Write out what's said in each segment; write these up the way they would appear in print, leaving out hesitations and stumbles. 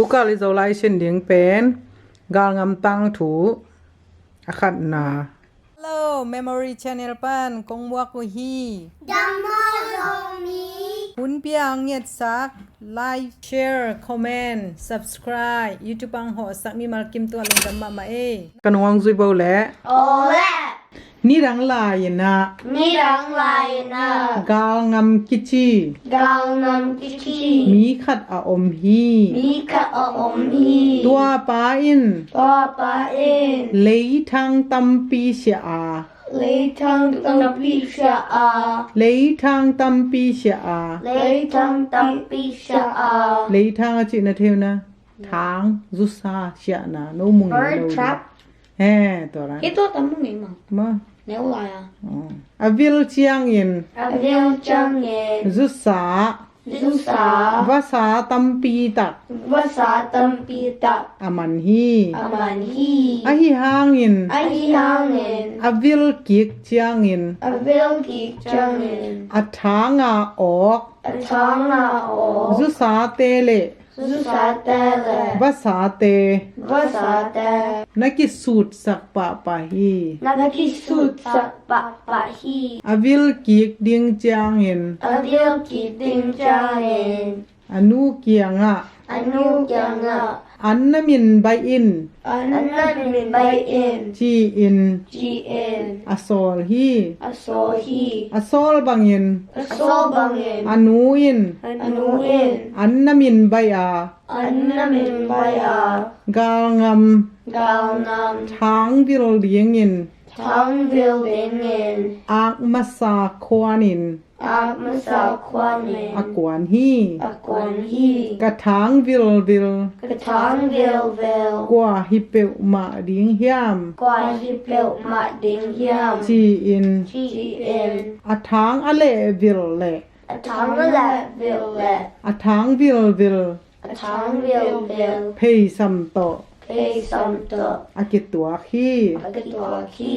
ทุกกาลิโซไลเช่นเดียงเป็นกาลงำตังถูอาคัดนา Hello Memory Channel ปันกงวักวฮีดังมอลมีคุณเปียงเงียดซัก Like Share Comment Subscribe YouTube ปังหอสักมีมากิมตัวลงดำมาเอกันวังซุยเบาแหละโอแลนี่รังลายนะนี่รังลายนะกาลงำกิจีกาลนำกิชีมีขัดอาอมฮีมีกะอมฮีตัวปาอินตัวปาเอ็นเลยทางตัมปีเสียอาเลยทางตัมปีชาอาเลยทางตัมปีเสียอาเลยทางตัมปีชาอาเลยทางจินะเทวนะทางจุสาเสียนะโนมุง bird trap เฮ้ตัวนั้น itu tamu memang มา neulaya อวิลเจียงอิน avil jangen จุสา susah ภาษาตัมปีตัก bahasa tempitak อามันฮี amanhi อะฮิฮางอิน ahihangin อวิลกิกเจียงอิน avil gijangin อัฐางาออก atanga o จุสาเตเล susah tele ภาษาเต bahasa te นักกิสูตรสักปะปะฮี nakisut sa papahi อวิลกิกดิงเจียงอิน avil gijangin อนุเกียงอะ anu janga อันนมินใบอิน anan min bayin จีอิน gn อโซลฮี asohi อโซลบังอิน asobangin อนูอิน anuin อันนมินใบอา anan min baya กาลง galnam ำช้างวิลเลียงอิน tangvil dingin อากมาสาควานิน akmasakwanin อากวนฮี akwanhi กระถางวิล katangvil vil กว่าฮิเปวมาดิงเฮียม kwahipil ma dingyam จีอิน gn อาทางอะเลวิลเล atangla ville อาทางวิล atangvil vil เพยซัมโต pesamto อากิตัวฮี akitwaki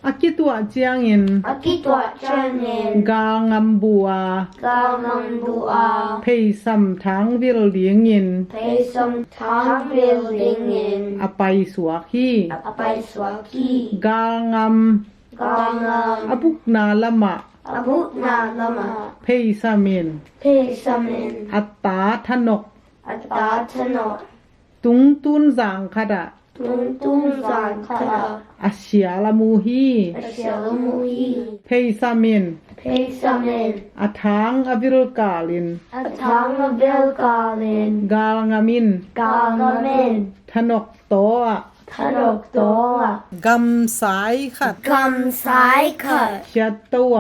อากิตัวเจียงอิน akitwa chanin กางำบัว galnam bua เพยซัมทางวิลเลียงอิน pesam tangvil dingin อาไปสวกฮี apai swaki กางำ galnam อาบุกนาละมะ abutna lama เพยซามิน pesamin อัตตาทนก atatano ตุงตุนจางคดะ tuntung zankara อาเชียละมูฮี asyalamuhi เพยซามิน pesamin อาทางอวิลกาลิน atanga vilkalin กาลงามิน galnamin ทนกโตอะ thanok toa กำสายขัด gam sai kha เชียตัว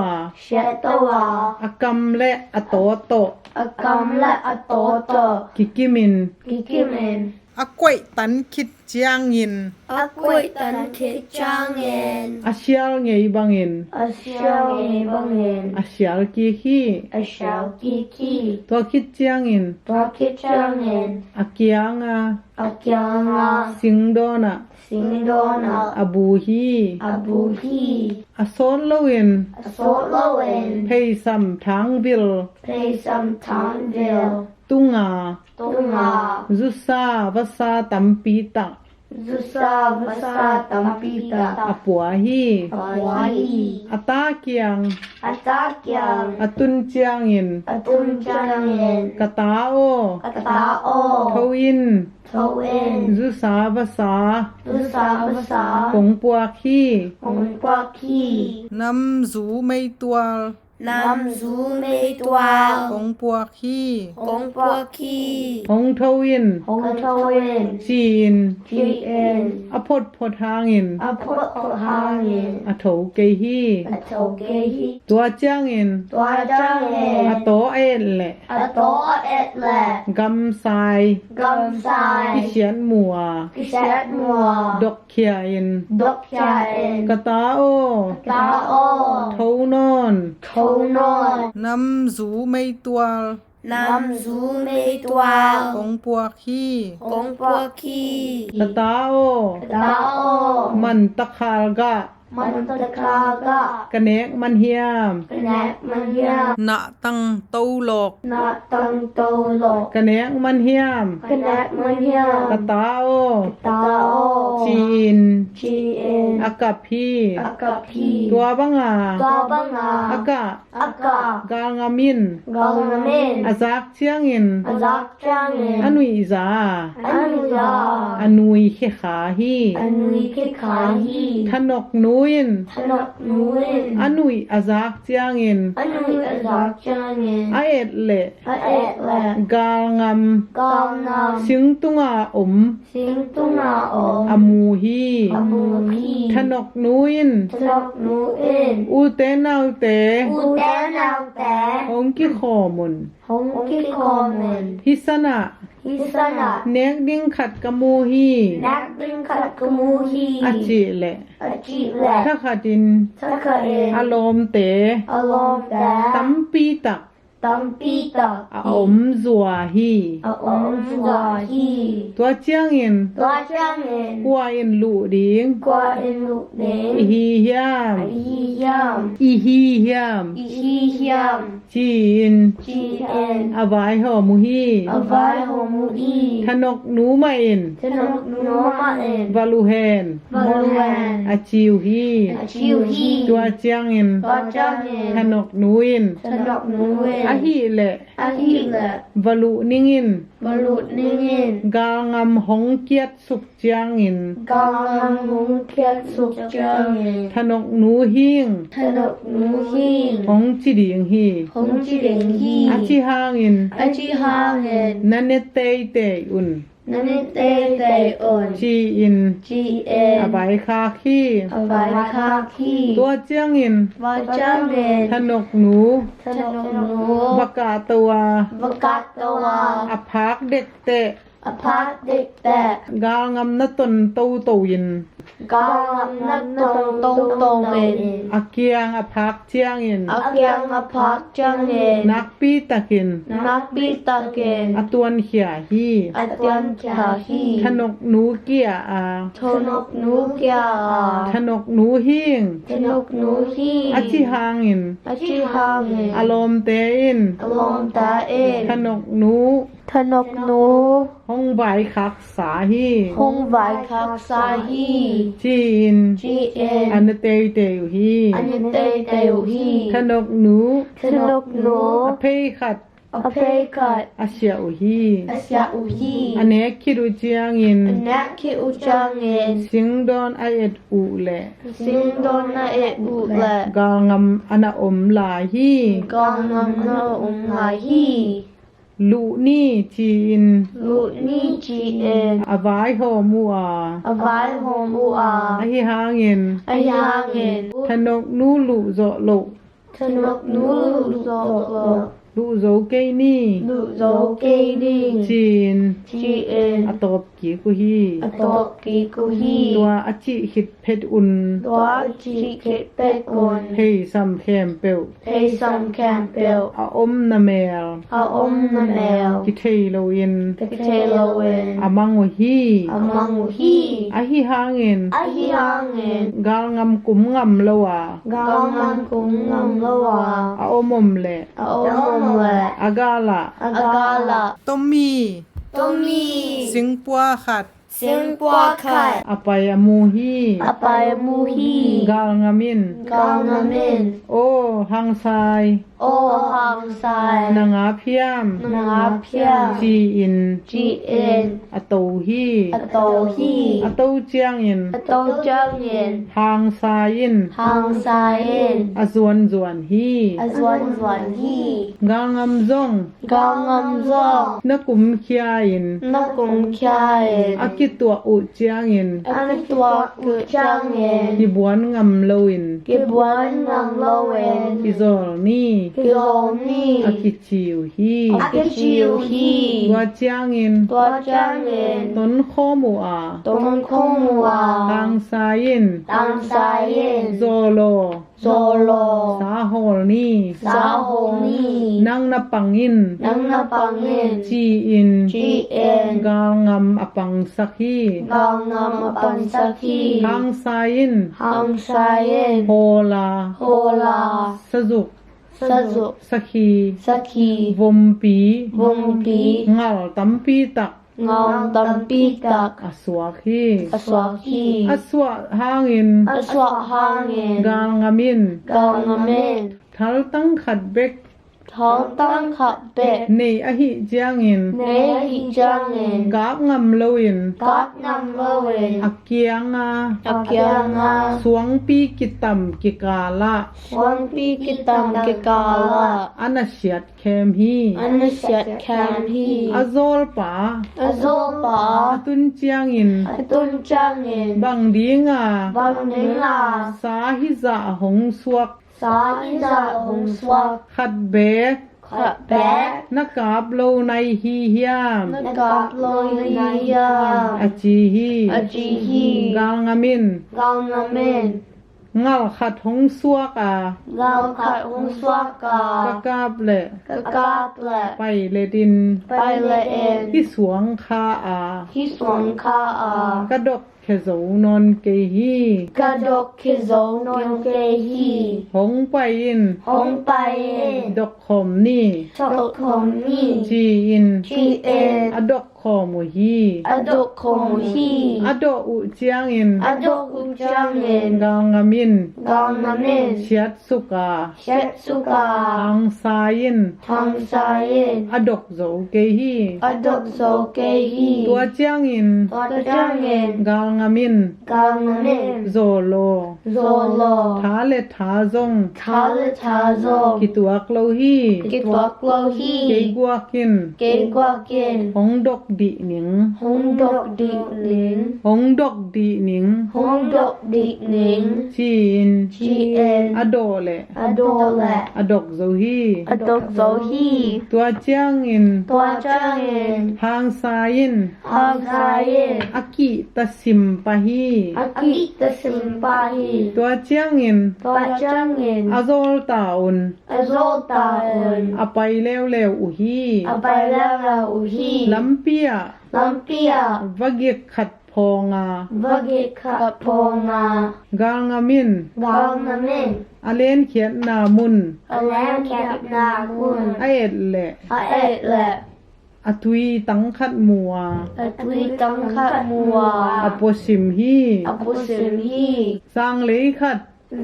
shetawa อากำและอโตโต akam la atoto กิกิมิน kikimin อากวยตันคิดเจียงยิน akwai tan kichangin อาเชียลเงยบังยิน asyali bangin อาเชียลกีฮี asyal kiki ตัวคิดเจียงยิน pakichangin อาเกียงอา akyanga สิงโดนะ singdona อาบูฮี abuhi อาโซนโลวิน asolowin เพยซัมทางวิล pesam tangvil ตุงา tunga จุซาภาษาตัมปีตัก zusa vasa tampita อาปัวฮี awahi อาตาเกียง atakyang อาตุนเจียงยิน atunjangin กะตาโอ katao ทวิน toin จุสาภาษา zusa vasa กงปัวคี hongkwaki นำสูไม่ตัว nam zu me twal กงปัวคี hongkwaki หงทวิน hongtoin จีน gn อพดพดทางอิน apot hangin อโถเกฮี atogehi ตัวเจียงอิน twajangin อโตเอ็นแหละ ato etle กำสาย gamsai ที่เขียนมัว kishat mua ดอกเขียอิน dokyain กะตาโอ tao เทานอน tonon นำสูไม่ตัว nam zu me twal กงปัวคี hongkwaki กะตาโอ tao มันตะคาลกะ มันตะคาก็ กะเนกมันเฮียม แนกมันเฮียม นะตังเตาหลอก นาตังโตโลก กะเนกมันเฮียม แนกมันเฮียม กะตาโอ ตาโอ จีอิน จีเอ็น อากับพี่ อากาพี ตัวบังอา กาบังอา อากะ อากาก างามิน กาลเมน อาซักเชียงอิน อาจักจังเงิน อนุยซา อนุยา อนุยเคขาฮี อนุยคิขาฮี ทนกนุยิน ถนกนูเอ็น อนุยอาซักเชียงอิน อนุยอาจักจังเงิน อาเอ็ดเล อาเอ็ดแล กางาม กางนาม สิงตุงอาอม สิงตุนาโอ อมูฮี อมูพี ทนกนุยิน ถนกนูเอ็น อูเตนาวเต อูแตนาวแต่ องกิขอมุน หงคิคอมเมน พิสนะ ฮิสนา เนกดิ้งขัดกะมูฮี นักบินขัดกมูฮี อาจิเล อาจีแล ถ้าขัดิน ทักเอ็น อารมณ์เต อารมณ์แต่ ตัมปีตัก ตัมปีตา อาอมซัวฮี อาอมจัวฮี ตัวเจียงอิน ตัวจังเงิน กัวอินลูดิง กว่าเอ็นลูกเน อีฮีเฮียม อียาม อีฮีเฮียม อีฮียาม จีอิน จีเอ็น อาวายหอมูฮี อวายโฮมูอี ทนกหนูมาอิน ถนกนูมาเอ็น วาลูเฮน บอลแวน อาจิวฮี ชิวฮี ตัวเจียงอิน ตัวจังเงิ ท น นกหนูอิน ถนกนูเอ็น อาฮีเล อาฮีแหละ วาลูนิงอิน บรุษนิ่งอิน กางามหงเกียรติสุขเจียงอิน กำลังหุงเคียดสุกจังเงิน ทนกหนูหิง ถนกนูหิง หงจิดิงฮี หงจีเด็งฮี อาชิฮางอิน อาจีฮาเงิน นันเนเตยเตยอุน นันนี่เตเตอ่อน จีอิน จีเอ็น อาบายคาคี อวายคาคี ตัวเจียงอิน วาจังเงิน ทนกหนู ถนกนู บกาตัว บกัดตัว อภักเด็กเตะ อพาร์ตเด็กแต่ กางามนตนโตโตยิน กำลังนักตรงตรงตรงเงิน อาเกียงอภักเจียงอิน อาเกียงอพักจังเงิน นักปีตะกิน นักบิตาเกน อตวนเขียฮี อาเตียนจาฮี ทนกหนูเกียอา ทนกนูเกีย ทนกหนูหิง ทนกนูฮี อาชิฮางอิน อาชีฮาเงิน อารมณ์เตอิน อลมตาเอ็น ทนกหนู ทนกนู ห้องใบคักษาฮี คงไวคักซาฮี จีอิน จีเอ็น อันเตยเตยฮี อันเตเตวฮี ทนกหนู ทนกนู อเพยขัด อเพกัด อาเชียอุฮี อาชาอุฮี อันเนกคิรุเจียงอิน นักคิอุจังเงิน สิงดอนไอเอ็ดอูเล สิงโดนนาเอ็บุแล กางามอนาอมลาฮี กองงามนาอุมลาฮี ลูนี่จีอิน ลุนี่จีเอ็น อาวายโฮมัว อวายโฮมูอา อาฮิฮางอิน อายาเงิน ทนกนูลูโซโล ทนกนูโซโล ลูโซเกนี่ ลุโซเกดิง จีน จีเอ็น อตบกีกุฮี อตอกกีกุฮี ตัวอจิหิดเพชรอุน ตัวจีเกตเป็ดกุน เพยซัมแคมเปล เพซัมแคมเปล อาอมนาเมล อาอมนาแมว กิเทโลอิน เปเทโลเวน อามังวฮี อามังฮี อาฮิฮางอิน อาฮิฮางเงิน กางงามกุมงามโลวาก างมันกุมงามละวา อาอมมเล อาอมมละ อากาลา อากาละ ตอมมี ตุมี สิงปัวขัด เสียงปัวขัด อปายมูฮี อปายมูฮี กางามิน กางามิน โอหังไซ โอฮังไซ นางาเพียม นาเพีย จีอิน จีเอ็น อโตฮี อโตฮี อโตเจียงอิน อโตจังเย็น หังไซอิน ฮังไซเอ็น อซวนซวนฮี อสวนสวนฮี กางามซง กางามซอง นักกุมเคียอิน นักกุมคายเอ็น อากิตัวอุเจียงอิน อันตัวกุจังเย็น กิบวนงามโลอิน กิบวนงามโลเวน กิโซลนี่ กิโลนี่ อากิจิวฮี อากิจิวฮี ตัวเจียงอิน ตัวจางเงิน ต้นข้อมูอา ตรงคงมัว ทางซายิน ตังสายเย็น โซโล โซโล สาโฮลนี่ สาโฮนี่ นังนปังอิน นังนาปังเงิน จีอิน จีเอ็น กางงำอปังสักฮี กางนามปันสักที ทางซายิน หังสายเย็น โฮลา โฮลา สจุก สจุ สักฮี สักขี วมปี วงปี งัลตัมปีตัก เงาตัมปีตัก อสวาฮี อสวาคี อสวะหางอิน อสวาหางเงิน กางงามิน กางนาเมน ทัลตังขัดเบก ท้องตั้งขับเป็ด ในอหิเจียงอิน เนหิจางเงิน กาบงำโลอิน กัดนำเวน อักเกียงา อักยังอา สวงปีกิตัมกิกาละ วันปีกิตัมกิกาลา อันเชียดเคมฮี อันนเสียดแคมฮี อโซลปา อโซปา ตุนเจียงอิน ตุนจางเงิน บังดีงา บังนิลา สาฮิซาหงสวก สาอิจาหงสวัก ขัดเบก ขับแบก นักกาบโลในฮีเฮียม นกาบลอยนายา อจีฮี อจีฮี กางามิน กางนาเมน งัลขัดหงสวกอ่ะ กางขัดหงสวักกาก ะกาบเล กากาบแหละ ไปเลดิน ไปละเอ็น ที่สวงคาอา ที่สวนคาอาก ระดกเขโซนอนเกฮี กระดกคิโซนนเกฮี หงไปอิน หงไปเอ็น ดอกขมนี่ ชกคมนี่ จีอิน ทีเอ็น อดอกขอมูฮี อดกคมฮี อดอกอุเจียงอิน อดกอุจางเงิน กางามิน กางนาเมน เชียดสุกา เชตสุกา ทางซายิน ทางซ้ายเอ็น อดอกโซเกฮี อดกโซเกฮี ตัวเจียงอิน ตัวจางเงิน กางามิน กางนาเมน โซโล โซโล ทาเลทาซง ทาเลทาโซ กิตัวกโลฮี กิตวักโลฮี เกกัวกิน เกกว่าเกน หงดอกดีหนิง หงดกดิลิน หงดอกดีหนิง หงดกดินิง จีน จีเอ็น อโดเล อโดแล อดอกโซฮี อดกโซฮี ตัวเจียงอิน ตัวจางเงิน ทางซายิน ทางซ้ายเอ็น อากิตะสิมปะฮี อากิตสิมปาฮี ตัวเจียงอิน ตัวจางเงิน อาโซลตาอุน อโซตาเอ็น อไปเลวเลวอุฮี อไปแล้วเราอุฮี ลัมเปีย ลัมเปียว ะเกขัดพองาว เกขับพงาก างามิน กางนาเมน อเลนเขียนนามุน อแล้วแคบนาคุณ อเอ็ดแหละ อเอ็ดแหละ อทุยตังขัดมัว อตุยตังขัดมัว อโปสิมฮี อปุสิมฮี สร้างเลยขัด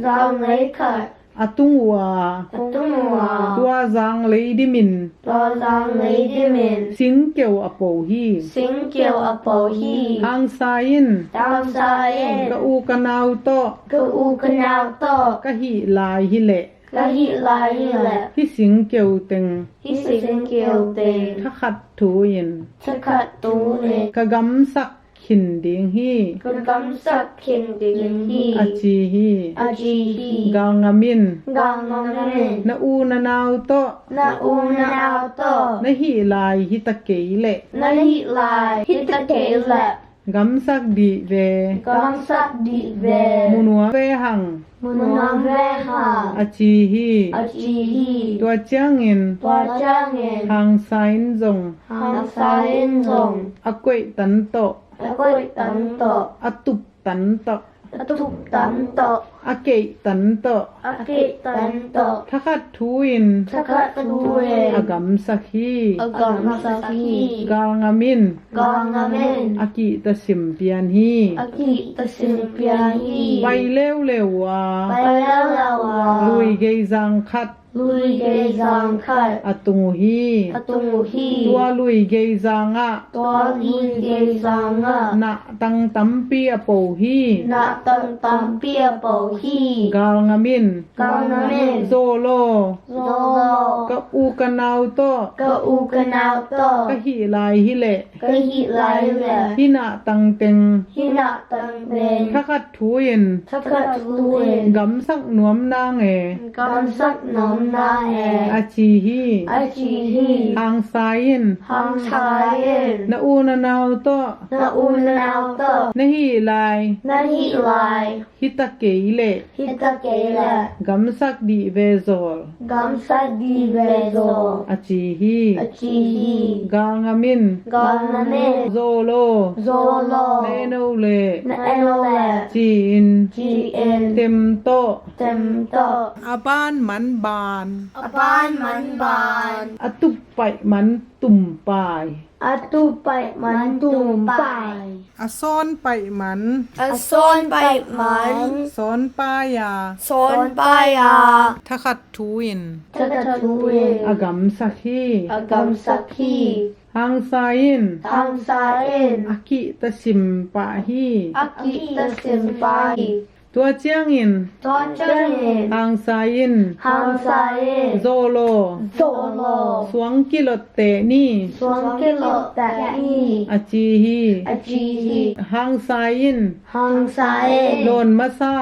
จางเลยขัด อตุงวา อตุมัว ตัวจางเลยดิมิน ตัวจางเลยดิมิน สิงเกียวอโปฮี สิงเกียวอโปฮี ทางซายิน ตามสายเอ็น กะอูกะนาวโต กอูกนาวโต กะหิลายหิเล กะฮิลายแหละ ที่สิงเกียวเต็ง ฮิสิงเกียวเต ถ้าขัดถูยิน สกัดตูเน กะกำสักขินดิงฮี กกำสักเข็นดิงฮี อาจีฮี อาจีฮี กางามิน กางนองเมน นะอูนานาวโต นาอูนาวโต นะหิลายหิตะเกยเล นาฮิลายฮิตะเกละ กำสักดีเว กำสักดิเว มุนัวเวหัง มุนวังเวหา อาจีฮี อาจีฮี ตัวเจียงอิน ตัวจางเงิน ทางไซน์จง หางสายเอ็นจง อากวยตันโต แล้วก็ตันโต อตุบตันโต ทุกตันโต อาเกยตันโต อากิตันโต ถ้าขัดทูอิน สกัดตูเร อากำสักฮี อากำสักฮี กางามิน กางนาเมน อากิตะสิมเปียนฮี อากิตสิมเปียฮี ไปเร็วเร็ววา ไปแล้วเราอ่ะ ลุยเกยจังขัด ลุยเกซังคัด อตุงฮี อตุงฮี ตัวลุยเกยจังอะ ตัวลุยเกซังอ่ะ นะตังตัมปีอโปฮี นาตังตัมเปียเปาฮี กางามิน กางนาเมน โซโล โซโล กะอูกะนาวโต กะอูกะนาวโต กะหิลายหิเล กะฮิไลแหละ หินะตังเต็ง ฮินาตังเป็น ถ้าขัดทูยิน ทักกัดลุย กำสักหนวมนางเอก ำสักน้อง na e achihi achihi hang sayin hang sayin na una naw to na unaw to nahi lai nahi lai hitakeile hitakela gamsak di vezol gamsa di bezo achihi achihi gangamin ganame zolo zolo nenole na enole chin gn temto temto aban man ban apan man ban atup pai man tum pai atu pai man tum pai อซ้อนไปมัน ason pai man ซ้อนป้ายา son paya ถ้าขัดทูอิน tatatuin อากำสักฮี agam sakhi หังไซยิน thang sain อากิตะสิมปะฮี aki tasim pai ตัวเจียงอิน ton changin หังไซยิน hang sain โซโล solo สวงกิโลเตนี่ suang kilo tai อาจีฮี ajihi หังไซยิน hang sain โลนมาซา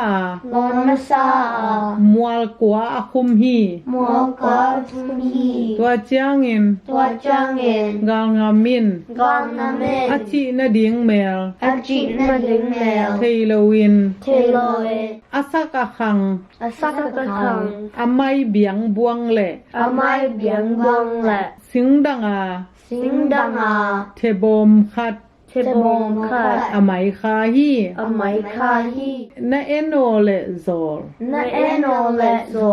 lon masa มัวลกัวอาคุมฮี mo ka thumi ตัวเจียงอิน tua changin กางามิน gam namen อาจินาดิงเมล achi na ding mel เทโลวิน teloe อาสักะคัง asaka kang อาไม่เบียงบวงแหละ amai biang bong la สิงดังอา singdanga เทบมคัด tebong khat อาไม่คาฮี amai khahi นาเอโนเลโซล na eno le zo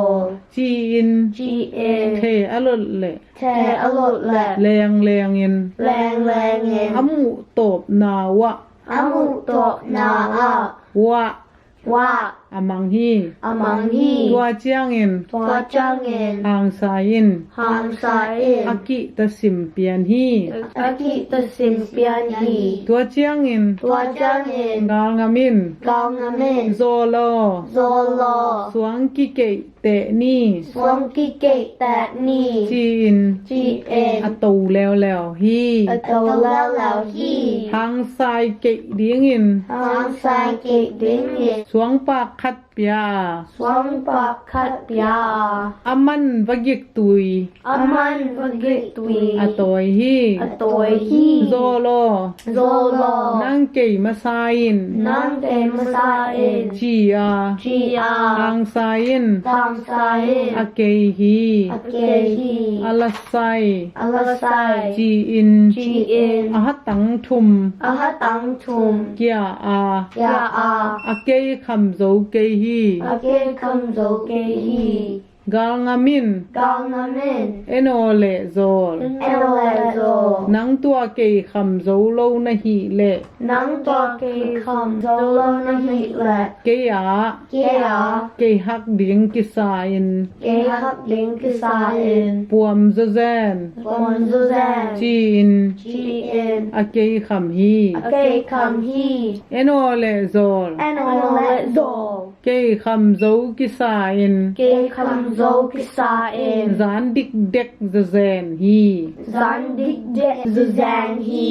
จีอิน gn เทอลดเล te alot le แรงแรงอิน lang lang in อามุตบนาวะ amu to na a วะ wa อามังฮี amang hi ตัวเจียงอิน tua chang in หางสายิน hang sa in อากิตะสิมเปียนฮี aki ta sim pian hi ตัวเจียงอิน tua chang in กางามิน gam na men โซโล zolo สวงกิเกเตนี่ swang ki ke ta ni จีน gn อตูแล้วฮี ato lao lao hi ทางสายเกเดียงอิน hang sa ke ding in สวงปากคัดเปีย swang pa khat pya อามันวกิกตุย aman pagit tui อตอยฮี atoy hi โซโล zolo นังเกมาสายิน nang te masa in จีอา chi ทา a งสายิน thang sa in อเกฮี ake hi อลาไซ alasai จีอิน chi in อหัตตังทุม ahatang thum เกียอา ya a อเกคำโซเกฮี ake kam zo ke hi กางามิน gang na men เอโนเลโซล elo zo นังตัวเกคำโซโลนะฮีเล nang to ke kam zo lo na hi le เกีย ke a เกฮักดิงกิสาอิน ke hak ling ke sa in ปวมโซแซน pon zo zan จีน chi in อเกคำฮี ake kam hi เอโนเลโซล eno le zo เกคำโซกิสาอิน ke kam zo ke sa in ซานดิกเด็กโซแซนฮี zan dik de zo zan hi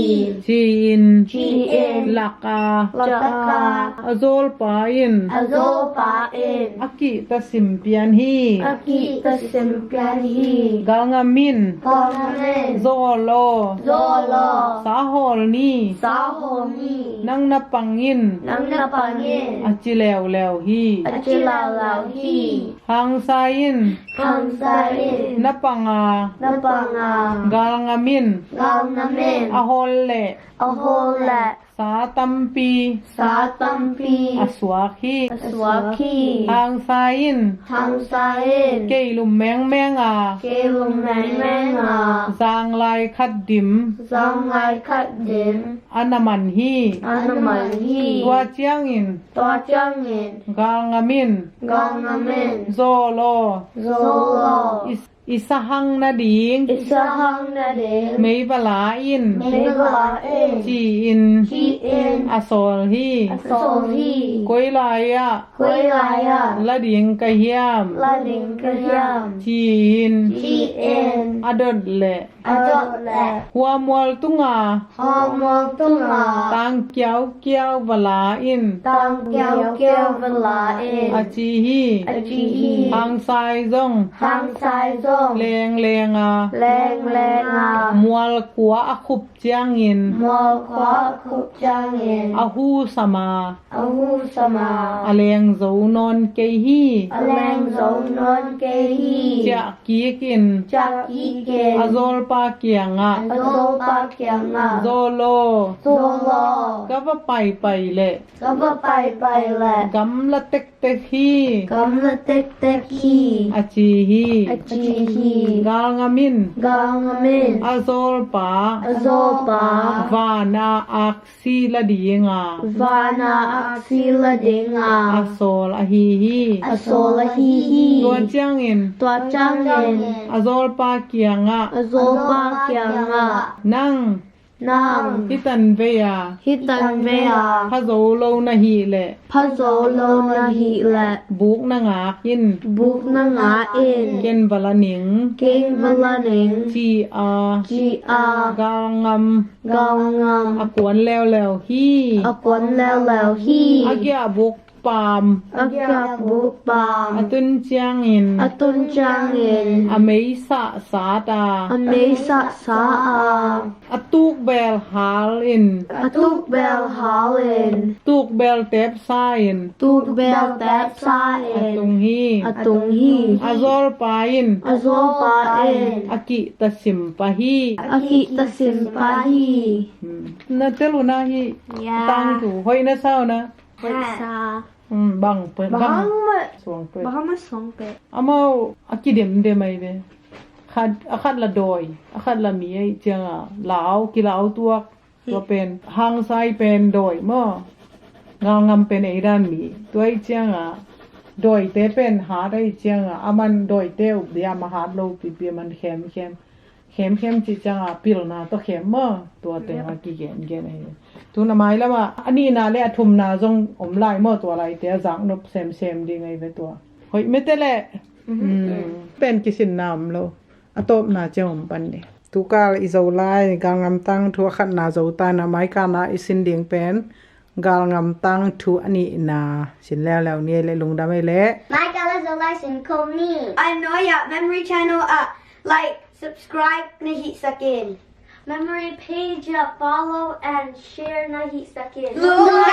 จีน chi in ลักอา lakaka อโซลปาอิน azo pa in อากิตะสิมเปียนฮี aki ta sim pian hi กางามิน Kamen โซโล Zolo สาฮอลนี่ Saho ni นังนับปังยิน Nang napangin อาจิแล้วฮี Achilaw lao hi หังไซยิน Hang sain นับปังอา Napanga กางามิน Gang namin อาฮอลเล Ahola สาตัมปี Sa tampi อาสวาคี Aswaki หังไซยิน Hang sain เกลุมแมงแมงอา Kelong nai menga จางลายคัดดิม Zang ngai kat din อนามันฮี Anaman hi ตัวเจียงอิน Toa changin กางามิน Gang namin โซโล Zolo อิสหังนาดิง Isahang na din ไม่บลาอิน May balain จีอิน Chi in อ อโซลฮี Solhi กวยลายะ Kuilaya ละดิงกะเฮียม Lading Kahyam จีน Tien อดดเล Adotla หัวมวลตุงา Homol Tunga ตังเกียวเกียววลาอิน Tang Kiao Kiao Vala อา In จีฮี Ajihi ทางไซซง Hang Sai Zong เลงเลงอา Leng Lenga มวลกัวอคุบเจียงอิน Mol Kwa Kup Jang In อาหูสมา Ahu Sama อเลงโซนอนเกฮี Aleng Zong Non Kehi เจะกีกิน Jak อา Iken โซลปาเกียงอะ Azopa Kyanga โซโล Solo ก็ว่าไปเลย Kaba Pai Pai Le กำละเต็กเต็กฮี Kamla Tek Tek Hi อาจีฮี Ajihi กาลงามิน Gangamin อาโซลปา Azopa วานาอักซีละดีงา Vana Aksila อา Dinga โซลอาฮีฮี Asola Hi ตัว Hi เจียงอิน Tua Changin อาโซลปาเกียงอะ Azopa Kyanga นั่ง Nang ที่ตันเวีย Hitan Vea พะโซโลนาฮีเล Pazolo Na Hi Le บุกนางากิน Buk Na Nga เก In นบลานิง King Valaning จีอา GR กาลงำ Gangam อากวนแล้วฮี Akwan Leo Leo อา Hi เกียบุกปาม Agyak Buk อา Bam ตุนเจียงอิน Atun Changin อเมยสะสาตา Amesa Saa อตุกเบลฮาลอิน Atuk Bel Halin ตุกเบลเตปซาอิน Tuk Bel Tap อาตุง Sain ฮี Atung Hi อาโซลปาอิน Azopa In อากิตะสิมปะฮี Akita Simpahi นาเตลุนาฮีตังถูหอยนะเศร้านะ Sa บังเปิดบัง Bahama สวงเปิด Bahama Songpe อามาอากิเดมเดมัยเดคัดละดอยคัดละมีไอเจียงอ่ะลาวกิลาวตัวเป็นหางไซเป็นดอยเมื่องางำเป็นไอด้านมีตัวไอเจียงอ่ะดอยเตเป็นหาได้เจียงอ่ะอามันดอยเตวเบียมาหาโลปีเบียมันเข้มจิจังอ่ะปิลนาตัวเข้มเมื่อตัวเต็งอ่ะกี่เกนไอตัวน้ำไม้แล้วว่าอันนี้นาเลยทุ่มนาจงอมไล่เมื่อตัวอะไรเตะจังนบเซมดีไงไปตัวเฮ้ยไม่เตะแหละเป็นกิสินนามโลอะตบนาเจ้าปันเดตุกาลอิโซไลกางำตังทัวขัดนาโจตานาไม้กานาอิสินเดียงเป็นกางำตังทัวอันนี้นาสินแล้วเนี่ยเลยลงดาไม่เละ My colors are license Koni. I know ya memory channel like subscribe Nahi Sakin Memory page, follow and share Nahi Sakin. Lula